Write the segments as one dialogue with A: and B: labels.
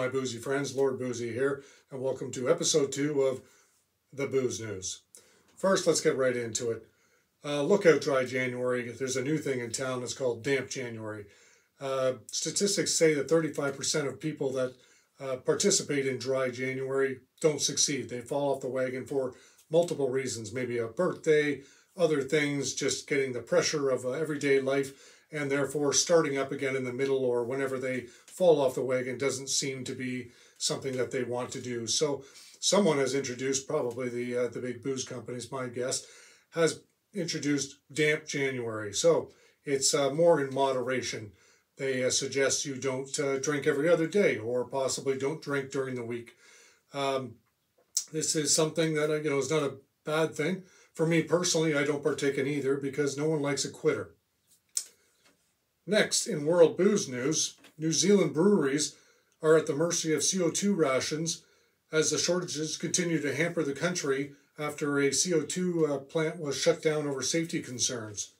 A: my boozy friends, Lord Boozy here, and welcome to episode 2 of the Booze News. First, let's get right into it. Look out, dry January. There's a new thing in town that's called damp January. Statistics say that 35% of people that participate in dry January don't succeed. They fall off the wagon for multiple reasons, maybe a birthday, other things, just getting the pressure of everyday life, and therefore starting up again in the middle or whenever they fall off the wagon doesn't seem to be something that they want to do. So someone has introduced, probably the big booze companies, my guess, has introduced damp January. So it's more in moderation. They suggest you don't drink every other day, or possibly don't drink during the week. This is something that is not a bad thing. For me personally, I don't partake in either because no one likes a quitter. Next, in world booze news, New Zealand breweries are at the mercy of CO2 rations as the shortages continue to hamper the country after a CO2 plant was shut down over safety concerns.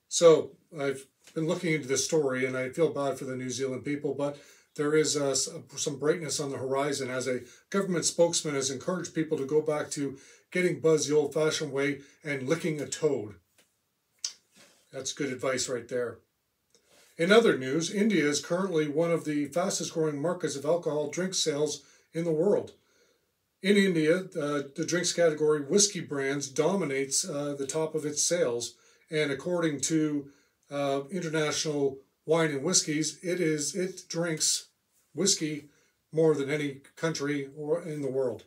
A: So I've been looking into this story and I feel bad for the New Zealand people, but there is some brightness on the horizon as a government spokesman has encouraged people to go back to getting buzzed the old-fashioned way and licking a toad. That's good advice right there. In other news, India is currently one of the fastest growing markets of alcohol drink sales in the world. In India, the drinks category whiskey brands dominates the top of its sales, and according to International Wine and Whiskies, it drinks whiskey more than any country or in the world.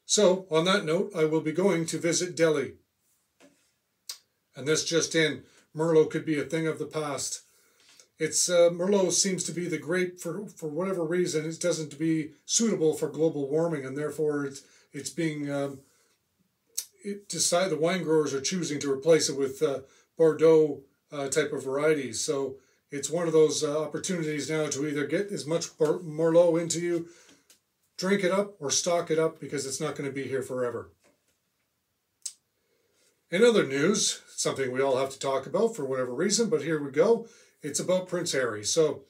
A: So, on that note, I will be going to visit Delhi. And this just in, Merlot could be a thing of the past. Merlot seems to be the grape for whatever reason. It doesn't be suitable for global warming, and therefore it's being the wine growers are choosing to replace it with Bordeaux type of varieties. So it's one of those opportunities now to either get as much Merlot into you, drink it up, or stock it up because it's not going to be here forever. In other news, something we all have to talk about for whatever reason, but here we go. It's about Prince Harry. So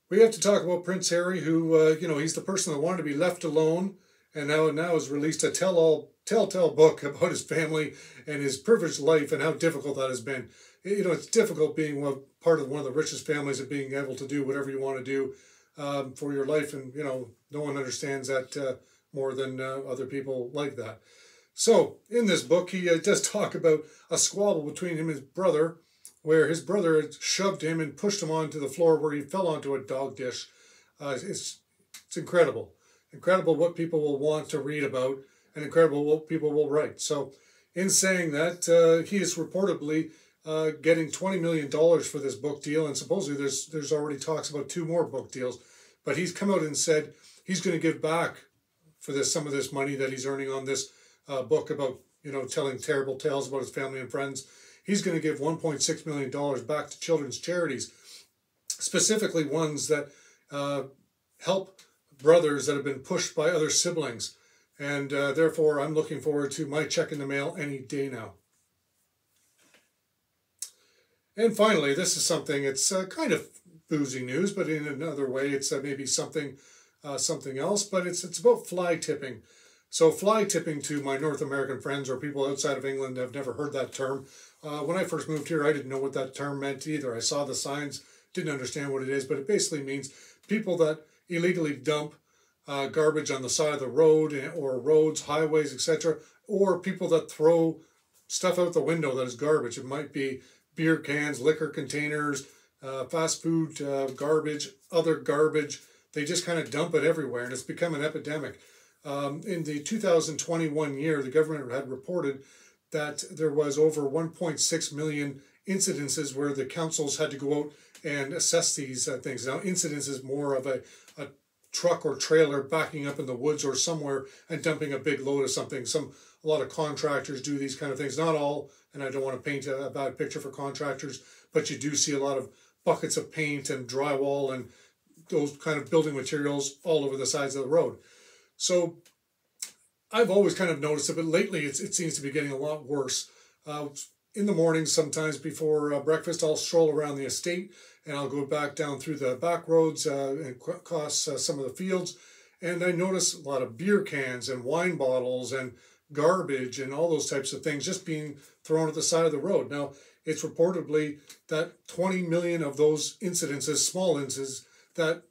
A: we have to talk about Prince Harry, who, he's the person that wanted to be left alone, and now has released a telltale book about his family and his privileged life and how difficult that has been. It's difficult being part of one of the richest families and being able to do whatever you want to do for your life, and, no one understands that more than other people like that. So in this book, he does talk about a squabble between him and his brother, where his brother had shoved him and pushed him onto the floor where he fell onto a dog dish. It's incredible. Incredible what people will want to read about, and incredible what people will write. So in saying that, he is reportedly getting $20 million for this book deal, and supposedly there's already talks about 2 more book deals. But he's come out and said he's going to give back for some of this money that he's earning on this book about, telling terrible tales about his family and friends. He's going to give $1.6 million back to children's charities, specifically ones that help brothers that have been pushed by other siblings. And therefore, I'm looking forward to my check in the mail any day now. And finally, this is something, it's kind of boozy news, but in another way, it's maybe something else, but it's about fly tipping. So fly tipping, to my North American friends or people outside of England, have never heard that term. When I first moved here, I didn't know what that term meant either. I saw the signs, didn't understand what it is, but it basically means people that illegally dump garbage on the side of the road or roads, highways, etc., or people that throw stuff out the window that is garbage. It might be beer cans, liquor containers, fast food garbage, other garbage. They just kind of dump it everywhere, and it's become an epidemic. In the 2021 year, the government had reported that there was over 1.6 million incidences where the councils had to go out and assess these things. Now, incidents is more of a truck or trailer backing up in the woods or somewhere and dumping a big load of something. A lot of contractors do these kind of things. Not all, and I don't want to paint a bad picture for contractors, but you do see a lot of buckets of paint and drywall and those kind of building materials all over the sides of the road. So I've always kind of noticed it, but lately it seems to be getting a lot worse. in the morning, sometimes before breakfast, I'll stroll around the estate and I'll go back down through the back roads and across some of the fields. And I notice a lot of beer cans and wine bottles and garbage and all those types of things just being thrown at the side of the road. Now, it's reportedly that 20 million of those incidences, small incidences, that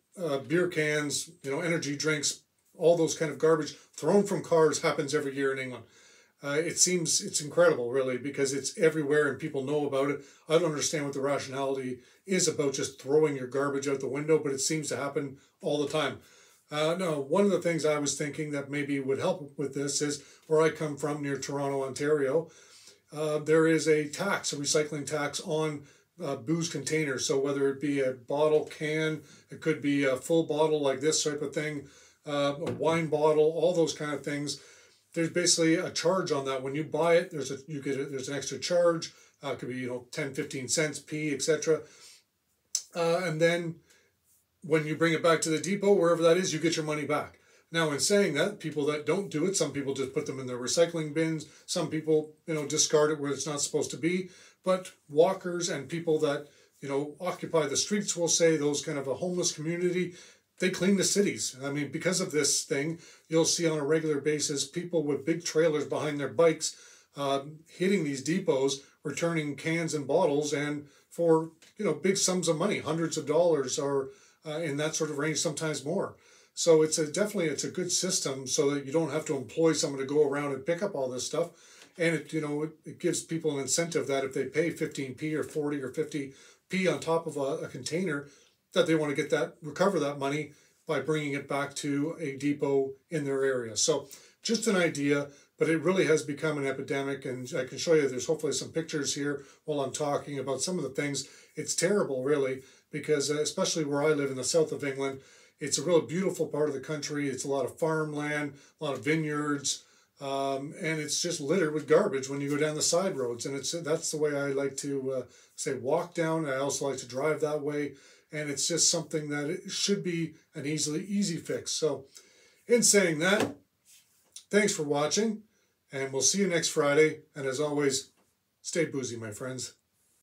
A: beer cans, energy drinks, all those kind of garbage thrown from cars happens every year in England. It's incredible, really, because it's everywhere and people know about it. I don't understand what the rationality is about just throwing your garbage out the window, but it seems to happen all the time. No, one of the things I was thinking that maybe would help with this is where I come from, near Toronto, Ontario. There is a recycling tax on booze containers. So whether it be a bottle, can, it could be a full bottle like this type of thing, a wine bottle, all those kind of things. There's basically a charge on that. When you buy it, there's an extra charge. It could be 10, 15 cents, p, etc. And then when you bring it back to the depot, wherever that is, you get your money back. Now, in saying that, people that don't do it, some people just put them in their recycling bins. Some people, discard it where it's not supposed to be. But walkers and people that, occupy the streets, we'll say, those kind of a homeless community, they clean the cities. I mean, because of this thing, you'll see on a regular basis people with big trailers behind their bikes hitting these depots, returning cans and bottles, and for, big sums of money, hundreds of dollars, or in that sort of range, sometimes more. So it's a good system so that you don't have to employ someone to go around and pick up all this stuff. And it gives people an incentive that if they pay 15p or 40 or 50p on top of a container, that they want to recover that money by bringing it back to a depot in their area. So just an idea, but it really has become an epidemic. And I can show you, there's hopefully some pictures here while I'm talking about some of the things. It's terrible, really, because especially where I live in the south of England, it's a real beautiful part of the country. It's a lot of farmland, a lot of vineyards, and it's just littered with garbage when you go down the side roads. And that's the way I like to say walk down. I also like to drive that way. And it's just something that it should be an easy fix. So in saying that, thanks for watching, and we'll see you next Friday. And as always, stay boozy, my friends.